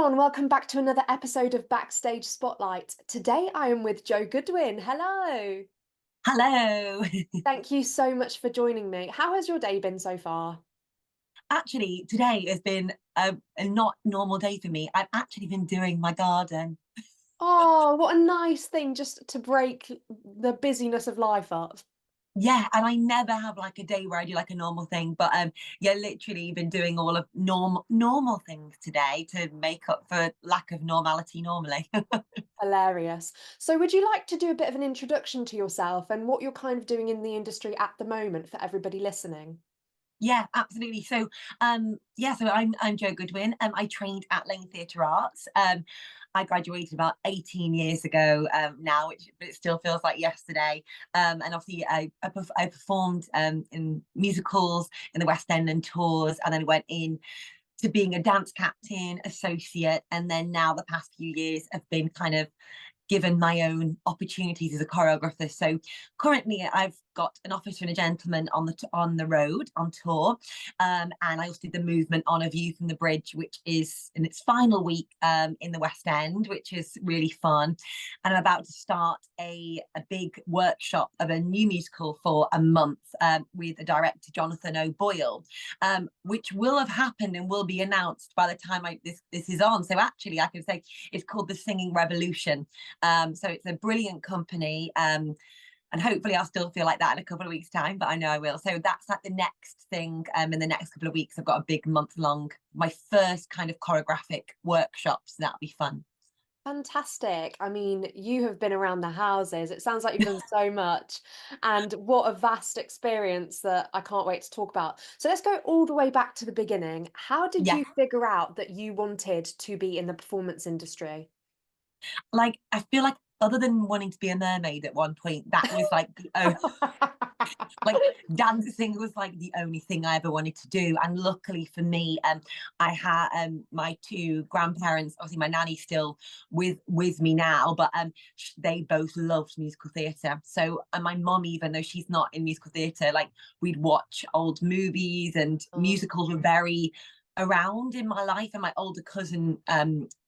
everyone, welcome back to another episode of Backstage Spotlight. Today I am with Jo Goodwin. Hello. Hello. Thank you so much for joining me. How has your day been so far? Actually, today has been a not normal day for me. I've actually been doing my garden. Oh, what a nice thing just to break the busyness of life up. Yeah, and I never have like a day where I do like a normal thing, but yeah, literally been doing all of normal things today to make up for lack of normality normally. Hilarious. So would you like to do a bit of an introduction to yourself and what you're kind of doing in the industry at the moment for everybody listening? Yeah, absolutely. So I'm Jo Goodwin. I trained at Laine Theatre Arts. I graduated about 18 years ago now, but it still feels like yesterday. And obviously, I performed in musicals in the West End and tours, and then went in to being a dance captain, associate, and then now the past few years have been kind of given my own opportunities as a choreographer. So currently, I've got an Officer and a Gentleman on the road on tour, and I also did the movement on A View from the Bridge, which is in its final week in the West End, which is really fun. And I'm about to start a big workshop of a new musical for a month with the director Jonathan O'Boyle, which will have happened and will be announced by the time this is on. So actually, I can say it's called The Singing Revolution. So it's a brilliant company. And hopefully I'll still feel like that in a couple of weeks' time, but I know I will. So that's like the next thing. In the next couple of weeks, I've got a big month-long, my first kind of choreographic workshop. So that'll be fun. Fantastic. I mean, you have been around the houses. It sounds like you've done so much. And what a vast experience that I can't wait to talk about. So let's go all the way back to the beginning. How did Yeah, you figure out that you wanted to be in the performance industry? like I feel like other than wanting to be a mermaid at one point, that was like like dancing was like the only thing I ever wanted to do. And luckily for me, I had my two grandparents, obviously my nanny's still with me now, but they both loved musical theatre. So and my mum, even though she's not in musical theatre, like we'd watch old movies, and Oh, musicals were very around in my life. And my older cousin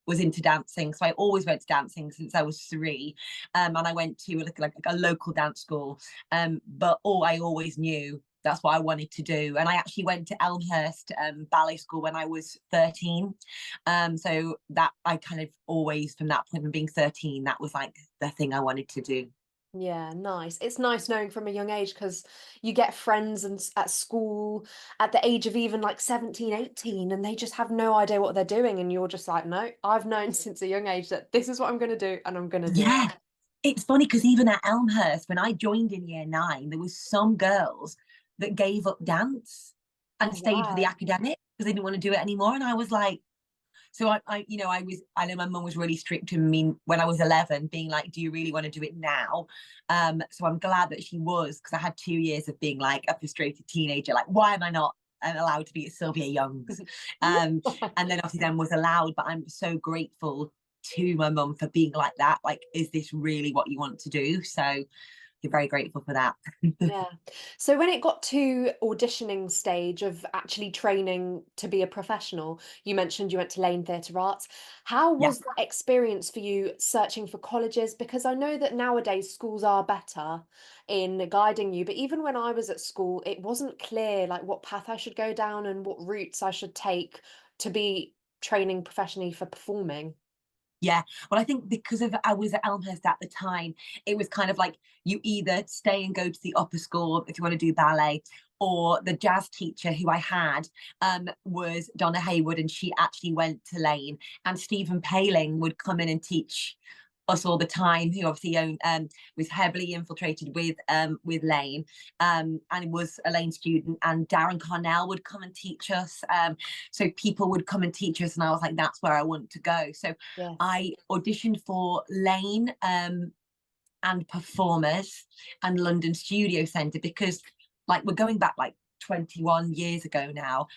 was into dancing, so I always went to dancing since I was 3. And I went to like a local dance school, but I always knew that's what I wanted to do. And I actually went to Elmhurst ballet school when I was 13. So that I kind of always, from that point, from being 13, that was like the thing I wanted to do. yeah, nice. It's nice knowing from a young age because you get friends and at school at the age of even like 17, 18, and they just have no idea what they're doing. And you're just like, no, I've known since a young age that this is what I'm going to do and I'm going to do it. Yeah. It's funny because even at Elmhurst, when I joined in year 9, there was some girls that gave up dance Oh, and stayed for the wow. academic because they didn't want to do it anymore. And I was like, so I know my mum was really strict to me when I was 11, being like, do you really want to do it now? So I'm glad that she was, because I had 2 years of being like a frustrated teenager, like, why am I not allowed to be at Sylvia Young's? And then obviously then was allowed, but I'm so grateful to my mum for being like that. Like, is this really what you want to do? So you're very grateful for that. Yeah. So when it got to auditioning stage of actually training to be a professional, you mentioned you went to Laine Theatre Arts. How Yeah. was that experience for you searching for colleges? Because I know that nowadays schools are better in guiding you, but even when I was at school, it wasn't clear like what path I should go down and what routes I should take to be training professionally for performing. Yeah. Well, I think because of I was at Elmhurst at the time, it was kind of like you either stay and go to the upper school if you want to do ballet, or the jazz teacher who I had was Donna Haywood, and she actually went to Laine, and Stephen Paling would come in and teach us all the time, who obviously was heavily infiltrated with Laine, and was a Laine student, and Darren Cornell would come and teach us. So people would come and teach us, and I was like, that's where I want to go. So Yes. I auditioned for Laine and Performers and London Studio Centre, because like we're going back like 21 years ago now,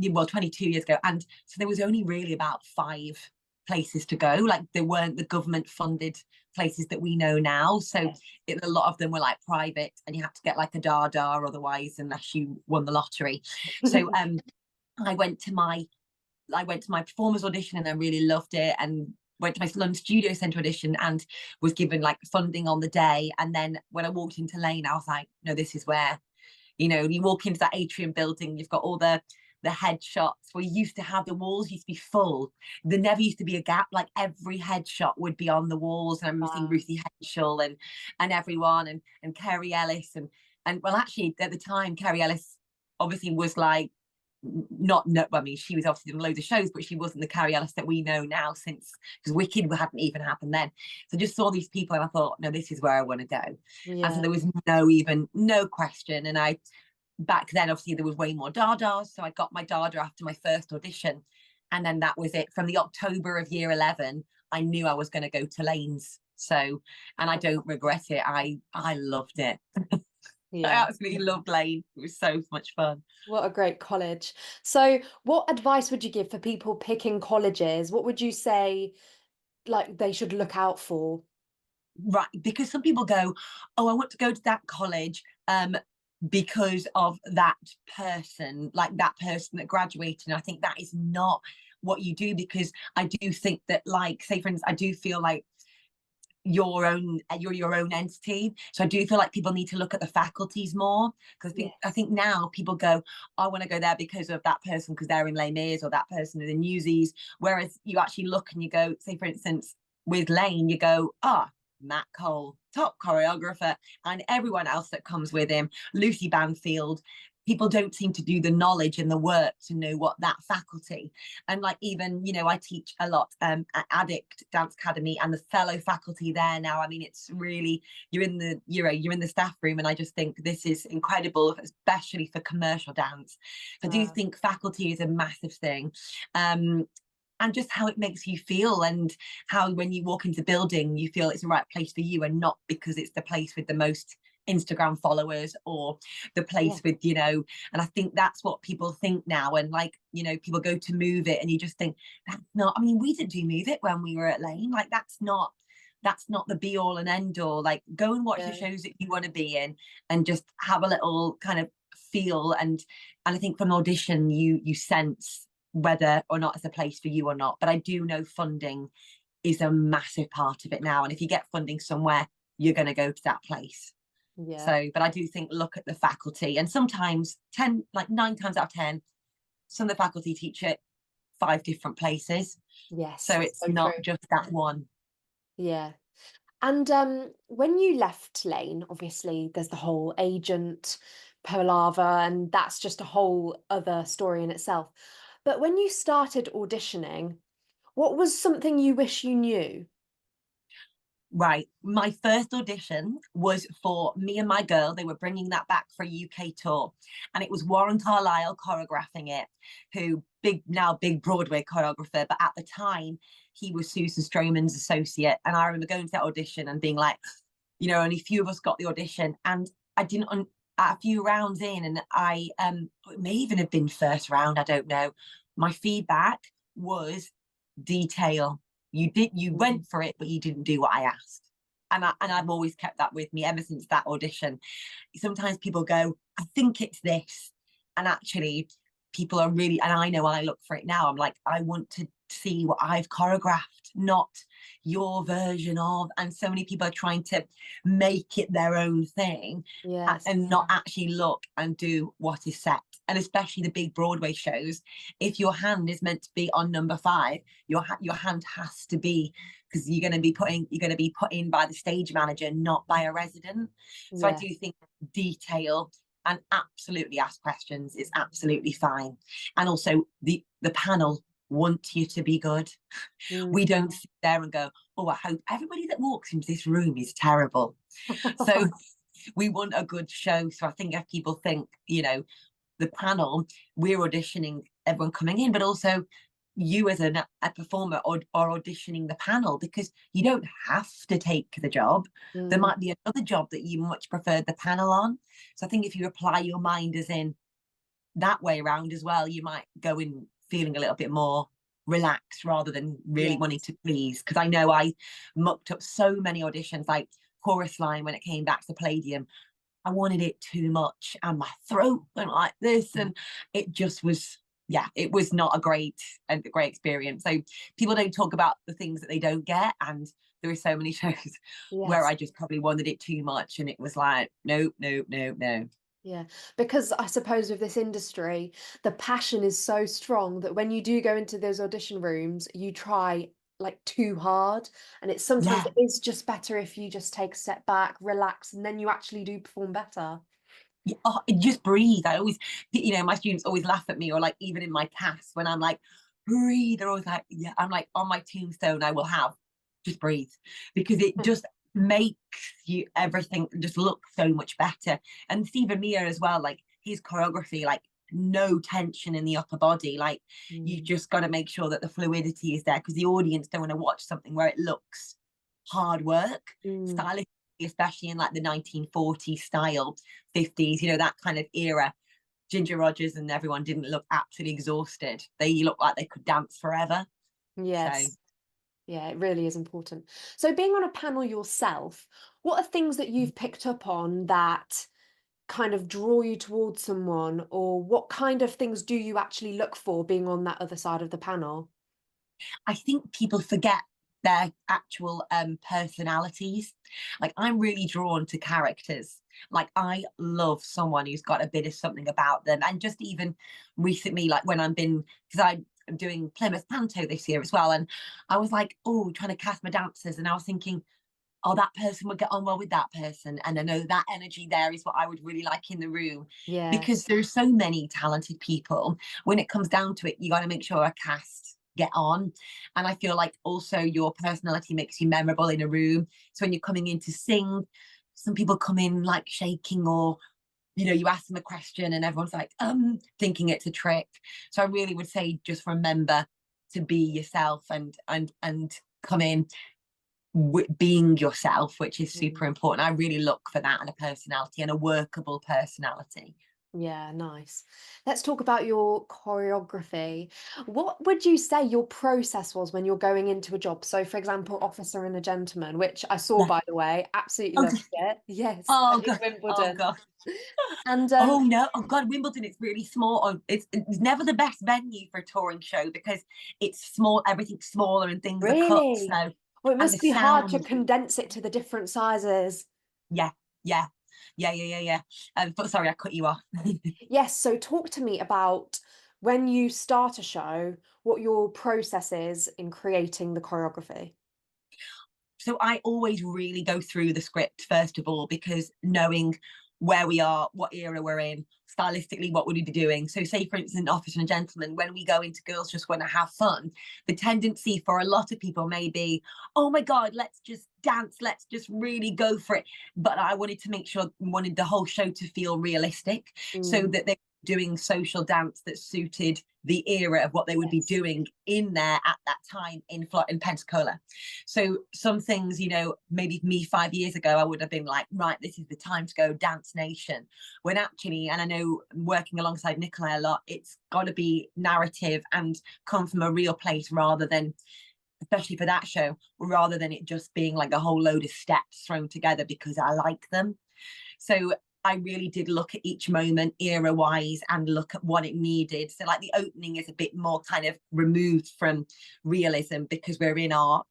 well 22 years ago, and so there was only really about 5 places to go. Like there weren't the government funded places that we know now, so Yes. a lot of them were like private, and you had to get like a dada otherwise, unless you won the lottery. So I went to my I went to my performers audition and I really loved it, and went to my London Studio Centre audition and was given like funding on the day. And then when I walked into Laine, I was like, no, this is where, you walk into that atrium building, you've got all the headshots where you used to have the walls used to be full. There never used to be a gap. Like every headshot would be on the walls. And I remember seeing Wow. Ruthie Henschel and everyone and Kerry Ellis and well, actually at the time, Kerry Ellis obviously was like not no, I mean, she was obviously doing loads of shows, but she wasn't the Carrie Ellis that we know now, since because Wicked hadn't even happened then. So I just saw these people and I thought, no, this is where I want to go. And so Yeah. there was no question. And I back then obviously there was way more Dadas, so I got my Dada after my first audition, and then that was it. From the October of year 11, I knew I was going to go to Laine's. So, and I don't regret it. I loved it. I Yeah. absolutely loved Laine. It was so much fun. What a great college. So, what advice would you give for people picking colleges? What would you say like they should look out for? Right, because some people go, oh, I want to go to that college because of that person, like that person that graduated. And I think that is not what you do, because I do think that, like, say for instance, I do feel like you're your own entity. So I do feel like people need to look at the faculties more, because I think Yes. now people go, I want to go there because of that person, because they're in Les Mis, or that person is in Newsies. Whereas you actually look and you go, say for instance, with Laine, you go, Matt Cole, top choreographer, and everyone else that comes with him, Lucy Banfield. People don't seem to do the knowledge and the work to know what that faculty. And like, even, I teach a lot at Addict Dance Academy, and the fellow faculty there now, I mean, it's really, you're in the staff room, and I just think this is incredible, especially for commercial dance. So I do Wow. think faculty is a massive thing. And just how it makes you feel, and how when you walk into the building you feel it's the right place for you, and not because it's the place with the most Instagram followers, or the Yeah. place with, and I think that's what people think now. And like, people go to Move It and you just think, that's not, I mean, we didn't do Move It when we were at Laine. Like, that's not the be all and end all. Like, go and watch the Yeah. shows that you want to be in, and just have a little kind of feel. And I think from audition you sense whether or not it's a place for you or not. But I do know funding is a massive part of it now, and if you get funding somewhere, you're going to go to that place. Yeah. So, but I do think, look at the faculty, and sometimes 9 times out of 10, some of the faculty teach at 5 different places. So Yes. it's So not true. just that one. Yeah. And when you left Laine, obviously there's the whole agent palaver, and that's just a whole other story in itself. But when you started auditioning, what was something you wish you knew? Right. My first audition was for Me and My Girl. They were bringing that back for a UK tour. And it was Warren Carlyle choreographing it, who now big Broadway choreographer. But at the time, he was Susan Stroman's associate. And I remember going to that audition and being like, only a few of us got the audition. And I didn't, at a few rounds in, and it may even have been first round, I don't know. My feedback was detail. You Mm. went for it, but you didn't do what I asked. And I've always kept that with me ever since that audition. Sometimes people go, I think it's this. And actually, people are really, and I know I look for it now. I'm like, I want to see what I've choreographed, not your version of. And so many people are trying to make it their own thing, Yes. and not actually look and do what is set. And especially the big Broadway shows, if your hand is meant to be on number 5, your hand has to be, because you're going to be put in by the stage manager, not by a resident. So I Yeah. do think detail and absolutely ask questions is absolutely fine. And also the panel want you to be good. We Mm. don't sit there and go, oh, I hope everybody that walks into this room is terrible. So we want a good show. So I think if people think, the panel, we're auditioning everyone coming in, but also you as a performer are auditioning the panel, because you don't have to take the job. There Mm. might be another job that you much preferred the panel on. So I think if you apply your mind as in that way around as well, you might go in feeling a little bit more relaxed, rather than really wanting Yes. to please. Because I know I mucked up so many auditions, like Chorus Line when it came back to Palladium. I wanted it too much, and my throat went like this, and it just was yeah, it was not a great experience. So people don't talk about the things that they don't get, and there are so many shows where Yes. I just probably wanted it too much, and it was like, nope, nope, nope, no. Yeah, because I suppose with this industry, the passion is so strong that when you do go into those audition rooms, you try like too hard. And it's sometimes Yeah, it is just better if you just take a step back, relax, and then you actually do perform better. yeah, oh, just breathe. I always, my students always laugh at me, or like even in my cast when I'm like, breathe. They're always like, yeah. I'm like on my tombstone, I will have just breathe, because it just makes you everything just look so much better. And Stephen Mear as well, like his choreography, like no tension in the upper body. Like you Mm, just got to make sure that the fluidity is there, because the audience don't want to watch something where it looks hard work, mm, stylistically, especially in like the 1940s style, 50s, that kind of era. Ginger Rogers and everyone didn't look absolutely exhausted. They looked like they could dance forever. So yes. Yeah, it really is important. So being on a panel yourself, what are things that you've picked up on that kind of draw you towards someone, or what kind of things do you actually look for being on that other side of the panel? I think people forget their actual personalities. Like I'm really drawn to characters. Like I love someone who's got a bit of something about them. And just even recently, like when I've been, because I'm doing Plymouth Panto this year as well, and I was like, oh, trying to cast my dancers, and I was thinking, oh, that person would get on well with that person. And I know that energy there is what I would really like in the room, because Yes. there's so many talented people. When it comes down to it, you got to make sure a cast get on. And I feel like also your personality makes you memorable in a room. So when you're coming in to sing, some people come in like shaking, or you ask them a question and everyone's like, thinking it's a trick. So I really would say just remember to be yourself, and come in being yourself, which is super Mm. important. I really look for that in a personality, and a workable personality. Yeah, nice. Let's talk about your choreography. What would you say your process was when you're going into a job? So, for example, Officer and a Gentleman, which I saw, Yeah. by the way, absolutely Oh, loved it. Yes, oh in god. Oh Wimbledon. god. And Oh no. Oh god. Wimbledon. It's really small. Oh, it's never the best venue for a touring show, because it's small. Everything's smaller and things are cut. really, So, well, it and the must be hard to sound. condense it to the different sizes. Yeah. Yeah. Yeah. Yeah. Yeah. Yeah. But sorry, I cut you off. Yes, so talk to me about when you start a show, what your process is in creating the choreography. So I always really go through the script first of all, because knowing where we are, what era we're in, stylistically, what would we be doing? So, say for instance, Officer and Gentleman, when we go into Girls Just Want to Have Fun, the tendency for a lot of people may be, oh my God, let's just dance, let's just really go for it. But I wanted to make sure, wanted the whole show to feel realistic, so Mm, that they doing social dance that suited the era of what they would be yes. doing in there at that time in Pensacola. So some things, maybe me 5 years ago, I would have been like, right, this is the time to go dance nation. When actually, and I know working alongside Nikolai a lot, it's got to be narrative and come from a real place, rather than, especially for that show, rather than it just being like a whole load of steps thrown together because I like them. So I really did look at each moment era wise and look at what it needed. So like the opening is a bit more kind of removed from realism, because we're in our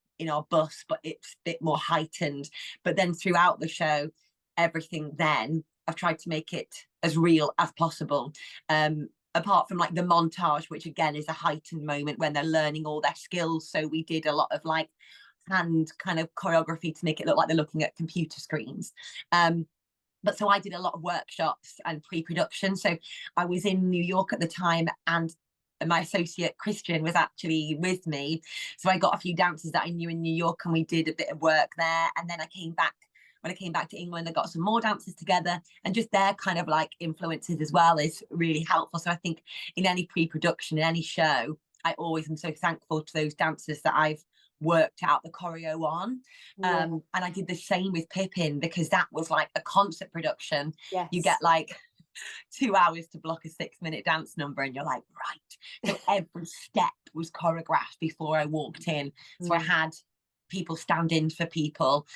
bus, but it's a bit more heightened. But then throughout the show, everything then I've tried to make it as real as possible. Apart from like the montage, which again is a heightened moment when they're learning all their skills. So we did a lot of like hand kind of choreography to make it look like they're looking at computer screens. But so I did a lot of workshops and pre-production. So I was in New York at the time, and my associate Christian was actually with me. So I got a few dancers that I knew in New York, and we did a bit of work there. And then I came back. When I came back to England, I got some more dancers together, and just their kind of like influences as well is really helpful. So I think in any pre-production, in any show, I always am so thankful to those dancers that I've worked out the choreo on. Yeah. And I did the same with Pippin, because that was like a concert production. You get Yes. like 2 hours to block a 6-minute dance number, and you're like, right. So every step was choreographed before I walked in. So I Mm, had people stand in for people.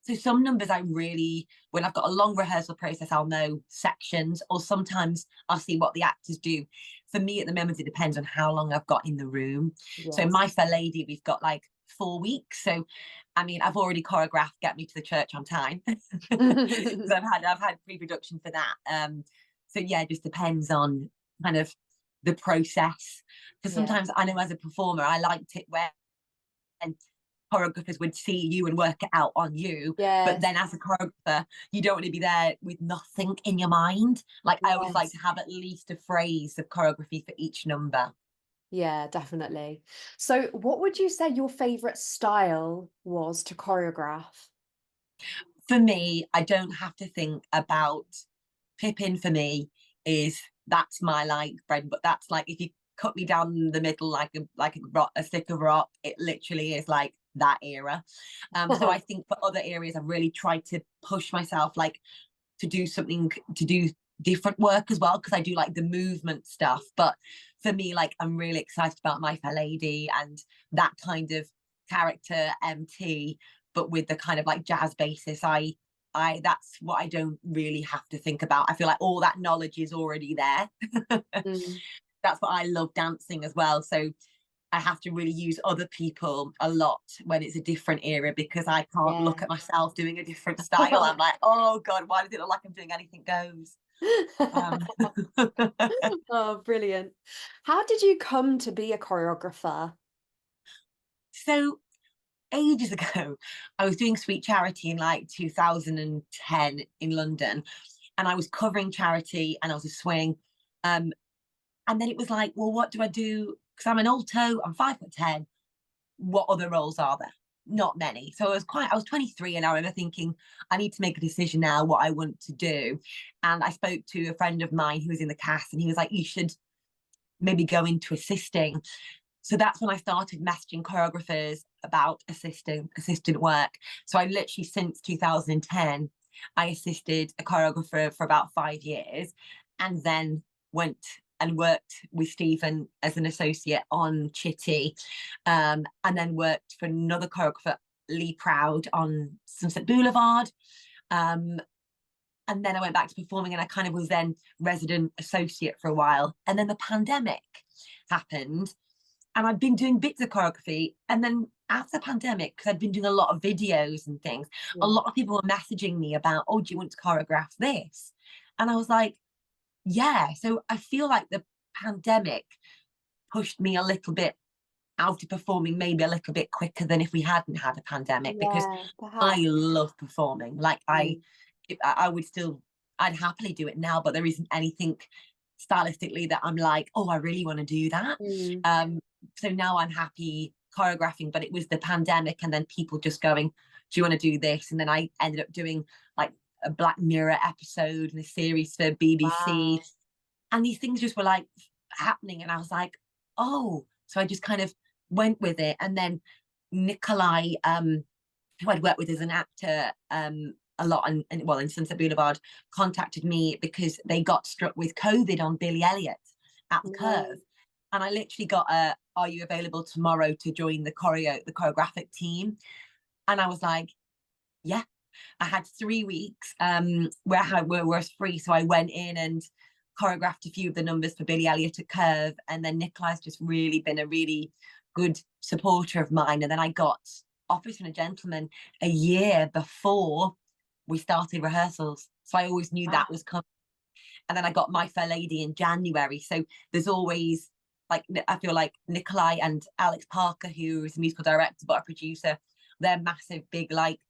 So some numbers I really, when I've got a long rehearsal process, I'll know sections, or sometimes I'll see what the actors do. for me at the moment, it depends on how long I've got in the room. So Yes. My Fair Lady, we've got like 4 weeks. So I mean, I've already choreographed Get Me to the Church on Time. So I've had pre-production for that. So yeah, it just depends on kind of the process. Because Yeah. sometimes I know as a performer, I liked it when choreographers would see you and work it out on you. But Yes. then as a choreographer, you don't want to be there with nothing in your mind. Like I always like Yes. to have at least a phrase of choreography for each number. Yeah, definitely. So, what would you say your favorite style was to choreograph? For me, I don't have to think about Pippin. For me, is that's my like bread, but that's like if you cut me down the middle like a stick of rock, it literally is like that era. So I think for other areas, I've really tried to push myself, like to do something, to do different work as well, because I do like the movement stuff. But for me, like I'm really excited about My Fair Lady and that kind of character MT, but with the kind of like jazz basis. I that's what I don't really have to think about. I feel like all that knowledge is already there. Mm, That's what I love dancing as well. So I have to really use other people a lot when it's a different era, because I can't yeah. look at myself doing a different style. I'm like, oh God, why does it look like I'm doing anything goes? Um, Oh, brilliant. How did you come to be a choreographer? so ages ago, I was doing Sweet Charity in like 2010 in London, and I was covering charity and I was a swing. Um, and then it was like, well, what do I do? Because I'm an alto, I'm 5'10". What other roles are there? Not many. So I was 23, and I remember thinking, I need to make a decision now what I want to do. And I spoke to a friend of mine who was in the cast, and he was like, you should maybe go into assisting. So that's when I started messaging choreographers about assistant work. So I literally, since 2010, I assisted a choreographer for about 5 years, and then went and worked with Stephen as an associate on Chitty, and then worked for another choreographer, Lee Proud, on Sunset Boulevard. Um, and then I went back to performing, and I kind of was then resident associate for a while. And then the pandemic happened, and I'd been doing bits of choreography. And then after the pandemic, because I'd been doing a lot of videos and things, a Yeah. lot of people were messaging me about, oh, do you want to choreograph this? And I was like, yeah. So I feel like the pandemic pushed me a little bit out of performing, maybe a little bit quicker than if we hadn't had a pandemic, because Yeah, I perhaps. love performing. Like Mm, I would still, I'd happily do it now, but there isn't anything stylistically that I'm like, oh, I really want to do that. mm. Um, so now I'm happy choreographing, but it was the pandemic, and then people just going, do you want to do this? And then I ended up doing like a Black Mirror episode and a series for BBC. Wow. And these things just were like happening. And I was like, oh, so I just kind of went with it. And then Nikolai, who I'd worked with as an actor a lot, well, in Sunset Boulevard, contacted me because they got struck with COVID on Billy Elliot at the No. Curve. And I literally got are you available tomorrow to join the choreographic team? And I was like, yeah. I had 3 weeks where I was free. So I went in and choreographed a few of the numbers for Billy Elliot at Curve. And then Nikolai's just really been a really good supporter of mine. And then I got Office and a Gentleman a year before we started rehearsals. So I always knew Wow. that was coming. And then I got My Fair Lady in January. So there's always, like, I feel like Nikolai and Alex Parker, who is a musical director but a producer, they're massive, big, like,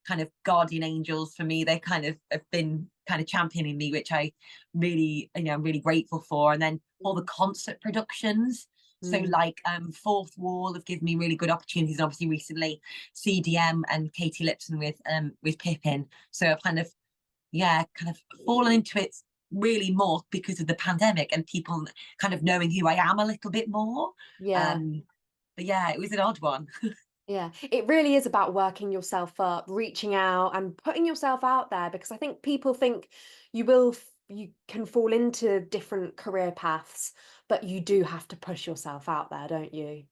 kind of guardian angels for me. They kind of have been kind of championing me, which I really, I'm really grateful for. And then all the Mm, concert productions. So mm. like Fourth Wall have given me really good opportunities. And obviously recently CDM and Katie Lipson with Pippin. So I've kind of, yeah, kind of fallen into it really more because of the pandemic and people kind of knowing who I am a little bit more. Yeah. Um, but yeah, it was an odd one. Yeah, it really is about working yourself up, reaching out and putting yourself out there because I think people think you can fall into different career paths, but you do have to push yourself out there, don't you?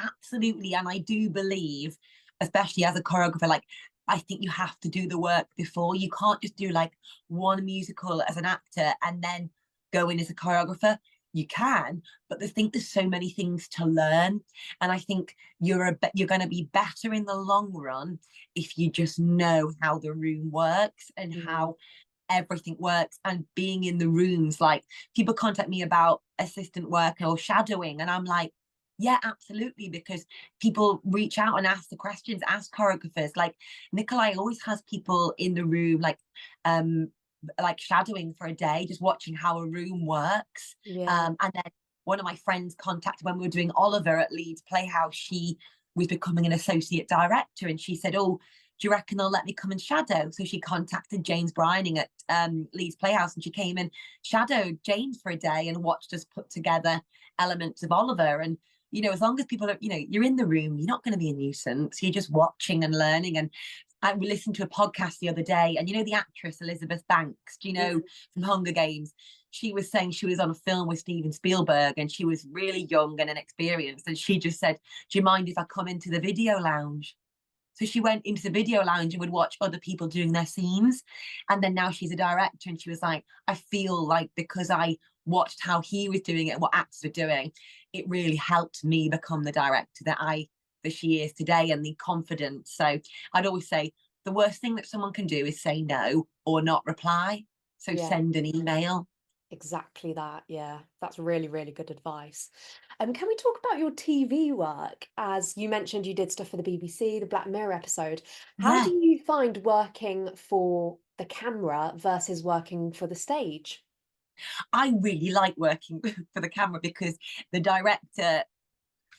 Absolutely. And I do believe, especially as a choreographer, like I think you have to do the work before. You can't just do like one musical as an actor and then go in as a choreographer. you can, but I think there's so many things to learn, and I think you're going to be better in the long run if you just know how the room works and Mm. how everything works, and being in the rooms. Like, people contact me about assistant work or shadowing, and I'm like, yeah, absolutely, because people reach out and ask the questions, ask choreographers. Like, Nikolai always has people in the room, um like shadowing for a day, just watching how a room works. Yeah. And then one of my friends contacted, when we were doing Oliver at Leeds Playhouse, she was becoming an associate director, and she said, oh, do you reckon they'll let me come and shadow? So she contacted James Brining at Leeds Playhouse, and she came and shadowed James for a day and watched us put together elements of Oliver. And, as long as people are, you're in the room, you're not going to be a nuisance. You're just watching and learning. And I listened to a podcast the other day, and the actress Elizabeth Banks, Mm. from Hunger Games? She was saying she was on a film with Steven Spielberg, and she was really young and inexperienced. And she just said, do you mind if I come into the video lounge? So she went into the video lounge and would watch other people doing their scenes. And then now she's a director, and she was like, I feel like because I watched how he was doing it and what actors were doing, it really helped me become the director that she is today, and the confidence. So I'd always say the worst thing that someone can do is say no or not reply. So Yeah. send an email. Exactly that. Yeah, that's really, really good advice. Can we talk about your TV work? As you mentioned, you did stuff for the BBC, the Black Mirror episode. How do Yeah, you find working for the camera versus working for the stage? I really like working for the camera, because the director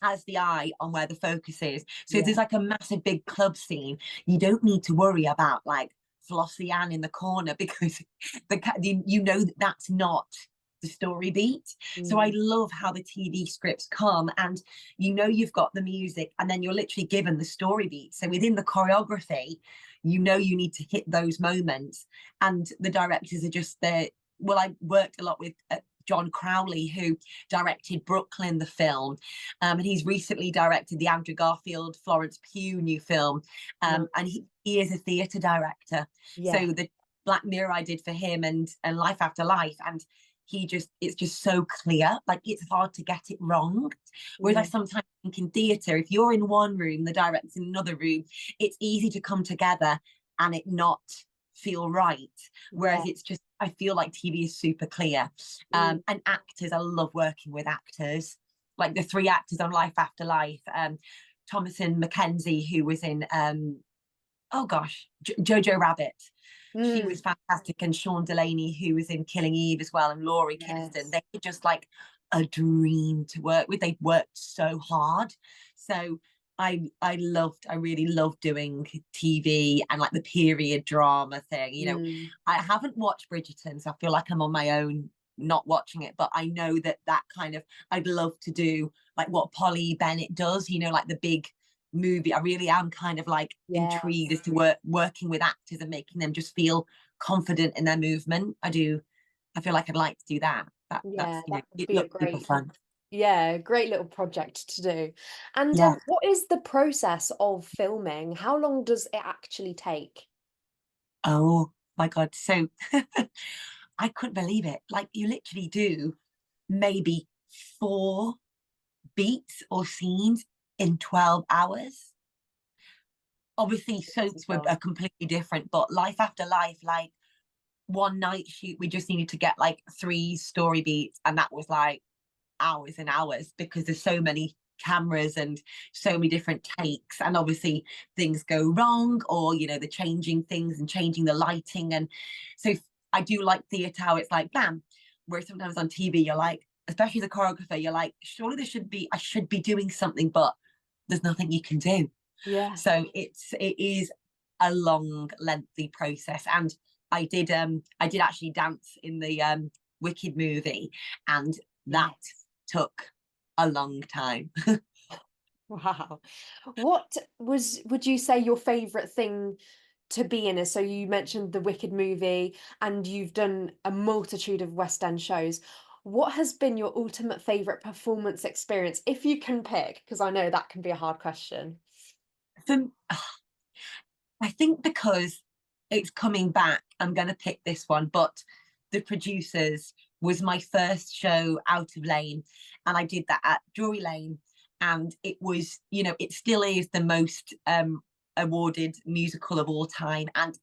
has the eye on where the focus is. So if Yeah. there's like a massive big club scene, you don't need to worry about like Flossie Ann in the corner, because that that's not the story beat. So I Mm. love how the TV scripts come, and you've got the music, and then you're literally given the story beat. So within the choreography, you need to hit those moments, and the directors are just there. Well, I worked a lot with John Crowley, who directed Brooklyn, the film, and he's recently directed the Andrew Garfield, Florence Pugh new film, and Nice. he is a theatre director. Yeah. So the Black Mirror I did for him, and Life After Life, and it's just so clear, like it's hard to get it wrong. Whereas I Yeah. sometimes think in theatre, if you're in one room, the director's in another room, it's easy to come together and it not feel right. Yeah. Whereas it's just, I feel like TV is super clear. Mm. And actors, I love working with actors, like the three actors on Life After Life. Thomasin Mackenzie, who was in oh gosh, Jojo Rabbit. She Mm. was fantastic, and Sean Delaney, who was in Killing Eve as well, and Laurie Kidderton. Yes. They were just like a dream to work with. They worked so hard. So I really loved doing TV and like the period drama thing. Mm. I haven't watched Bridgerton, so I feel like I'm on my own not watching it, but I know that kind of, I'd love to do like what Polly Bennett does, like the big movie. I really am kind of like intrigued as Yes. to working with actors and making them just feel confident in their movement. I feel like I'd like to do that. Yeah, that would It be a looks super great, fun. yeah, great little project to do. And Yeah. what is the process of filming? How long does it actually take? Oh my God. So I couldn't believe it. Like, you literally do maybe 4 beats or scenes in 12 hours. Obviously Crazy soaps were fast. completely different, but Life After Life, like one night shoot, we just needed to get like 3 story beats, and that was like hours and hours, because there's so many cameras and so many different takes, and obviously things go wrong, or the changing things and changing the lighting. And so I do like theatre how it's like bam, where sometimes on TV you're like, especially the choreographer, you're like, surely I should be doing something, but there's nothing you can do. Yeah. So it is a long, lengthy process. And I did actually dance in the Wicked movie, and that Yes. took a long time. Wow. What would you say your favorite thing to be in is? So you mentioned the Wicked movie and you've done a multitude of West End shows. What has been your ultimate favorite performance experience, if you can pick? Because I know that can be a hard question. For, I think because it's coming back, I'm going to pick this one, but the producers was my first show out of Laine, and I did that at Drury Lane, and it was, you know, it still is the most awarded musical of all time, and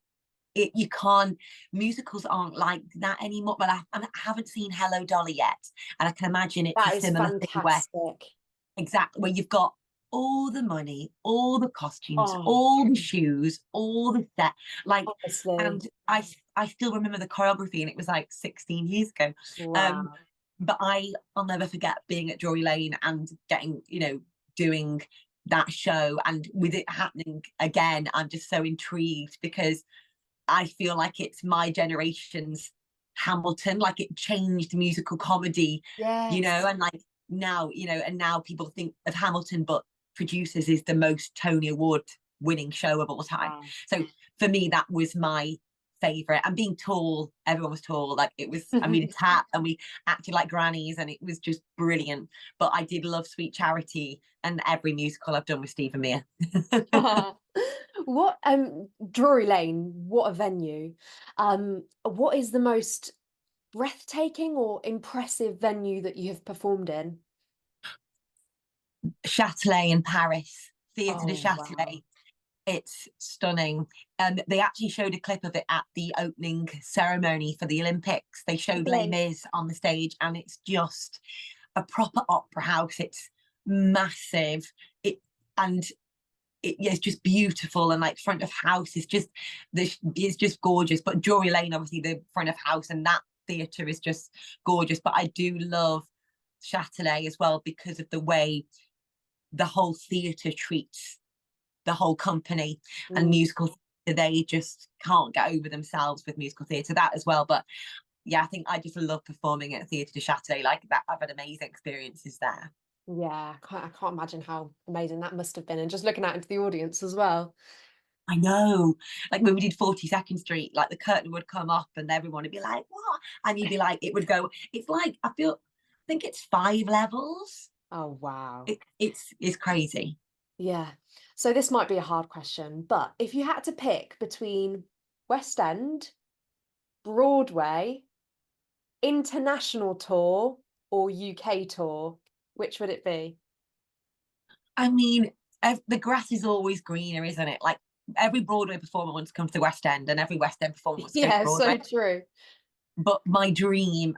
you can't, musicals aren't like that anymore. But I haven't seen Hello Dolly yet, and I can imagine it's a That is similar thing where fantastic. exactly where you've got all the money, all the costumes, Oh, all the shoes, all the set, like, honestly. and I still remember the choreography, and it was like 16 years ago. Um, Wow. but I'll never forget being at Drury Lane and getting, you know, doing that show, and with it happening again, I'm just so intrigued because I feel like it's my generation's Hamilton. Like, it changed musical comedy, you know, Yes. and like now, you know, and now people think of Hamilton, but Producers is the most Tony Award winning show of all time. Wow. So for me, that was my favorite. And being tall, everyone was tall. Like, it was, I mean, it's hat, and we acted like grannies, and it was just brilliant. But I did love Sweet Charity, and every musical I've done with Stephen Mear. What Drury Lane, what a venue. What is the most breathtaking or impressive venue that you have performed in? Châtelet in Paris, Theatre de Oh wow. Châtelet. It's stunning. They actually showed a clip of it at the opening ceremony for the Olympics. They showed Les Really? Mis on the stage, and it's just a proper opera house. It's massive. It and yeah, it's just beautiful, and like front of house is just it's just gorgeous. But Drury Lane, obviously, the front of house and that theatre is just gorgeous. But I do love Châtelet as well because of the way the whole theatre treats the whole company, and Mm, musical theatre, they just can't get over themselves with musical theatre, that as well. But yeah, I think I just love performing at Theatre de Châtelet like that. I've had amazing experiences there. yeah, I can't imagine how amazing that must have been. And just looking out into the audience as well. I know, like when we did 42nd Street, like the curtain would come up and everyone would be like, what? And you'd be like, it would go, it's like, I think it's 5 levels. Oh wow. It's crazy. Yeah. So this might be a hard question, but if you had to pick between West End, Broadway, international tour, or UK tour, which would it be? I mean, the grass is always greener, isn't it? Like, every Broadway performer wants to come to the West End, and every West End performer wants to go to Yeah, Broadway. so true. But my dream,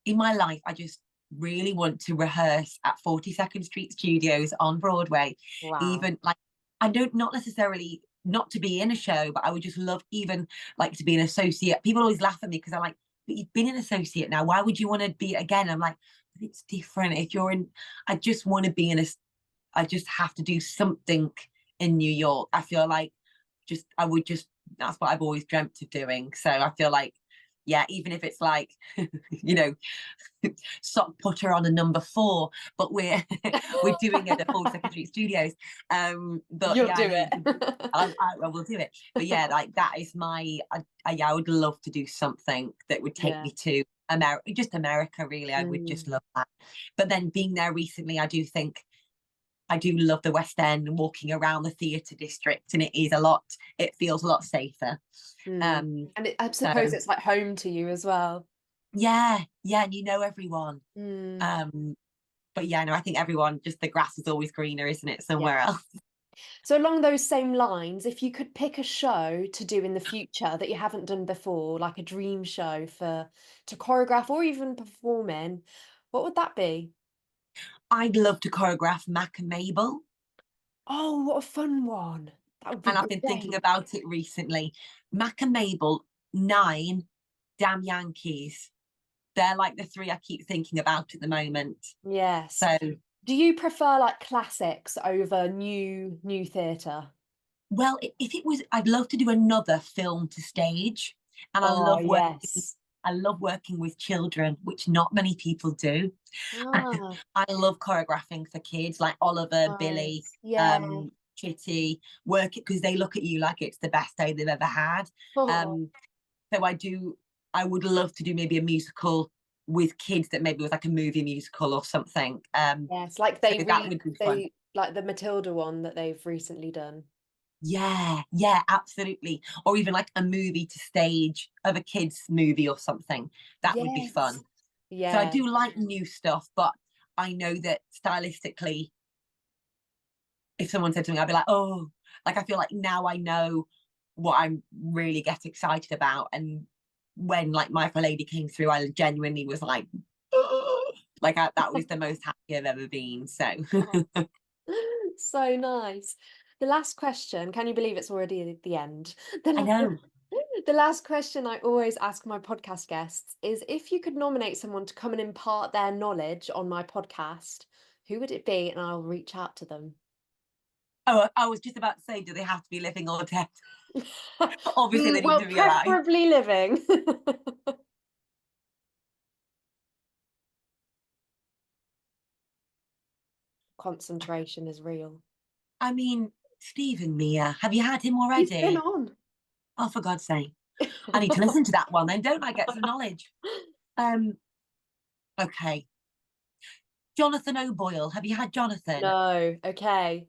in my life, I just really want to rehearse at 42nd Street Studios on Broadway. Wow. Even like, I don't, not necessarily not to be in a show, but I would just love even like to be an associate. People always laugh at me because I'm like, but you've been an associate now. Why would you want to be again? I'm like, but it's different. If you're in, I just want to be in a, I just have to do something in New York. I feel like I would just, that's what I've always dreamt of doing. So I feel like, yeah, even if it's like, you know, sock putter on a number 4, but we're doing it at 42nd Street Studios. But You'll yeah, I do know it. I will do it. But yeah, like that is yeah, I would love to do something that would take Yeah. me to America, just America, really. I would just Mm, love that. But then being there recently, I do think I do love the West End and walking around the theatre district, and it feels a lot safer. mm. Um, And I so suppose it's like home to you as well. yeah, yeah, and you know everyone. Mm, Um, but yeah, no, I think everyone, just the grass is always greener, isn't it, yeah. somewhere else? So along those same lines, if you could pick a show to do in the future that you haven't done before, like a dream show for to choreograph or even perform in, what would that be? I'd love to choreograph Mac and Mabel, Oh, what a fun one. That would be and I've been thinking great. about it recently. Mac and Mabel, Nine, Damn Yankees. They're like the three I keep thinking about at the moment. Yes. So, Do you prefer like classics over new theatre? well, if it was, I'd love to do another film to stage, and Oh, yes. I love working with children, which not many people do. Ah, I love choreographing for kids like Oliver, Billy, nice. Yeah. Chitty, work it because they look at you like it's the best day they've ever had. Oh, Um, so I would love to do maybe a musical with kids that maybe was like a movie musical or something. yes. Like So that would be fun. they like the Matilda one that they've recently done. Yeah, yeah, absolutely. Or even like a movie to stage of a kids movie or something. That would be Yes. fun. So I Yeah. do like new stuff, but I know that stylistically, if someone said something, I'd be like, oh, like I feel like now I know what I really get excited about. And when like My Fair Lady came through, I genuinely was like, oh, like that was the most happy I've ever been. So Oh, so nice. The last question, can you believe it's already the end? The, I la- know. the last question I always ask my podcast guests is if you could nominate someone to come and impart their knowledge on my podcast, who would it be? And I'll reach out to them. Oh, I was just about to say, do they have to be living or dead? Obviously, they need Well, to be alive. preferably living. Concentration is real. I mean, Stephen Mia, have you had him He's been already? on. Oh, for God's sake. I need to listen to that one then, don't I? Get some knowledge. Um, okay. Jonathan O'Boyle. Have you had Jonathan? No, okay.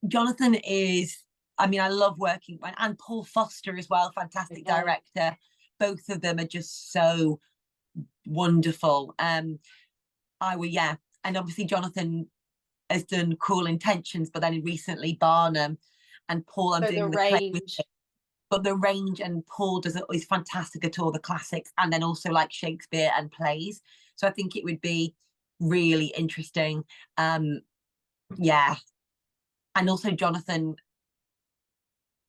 Jonathan is, I mean, I love working, and Paul Foster as well, fantastic Okay. director. Both of them are just so wonderful. Yeah. And obviously Jonathan has done Cruel Intentions, but then recently Barnum, and Paul, I'm So the doing the play with him. range. But the range, and Paul does it is fantastic at all the classics, and then also like Shakespeare and plays. So I think it would be really interesting. Um, yeah, and also Jonathan,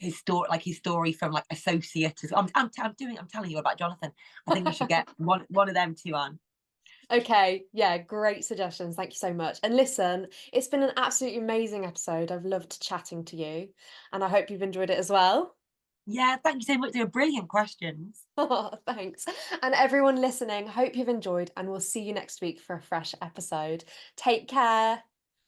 his story from like Associate. I'm telling you about Jonathan. I think we should get one of them two on. Okay, yeah, great suggestions. Thank you so much. And listen, it's been an absolutely amazing episode. I've loved chatting to you, and I hope you've enjoyed it as well. Yeah, thank you so much. They were brilliant questions. Oh, thanks. And everyone listening, hope you've enjoyed, and we'll see you next week for a fresh episode. Take care.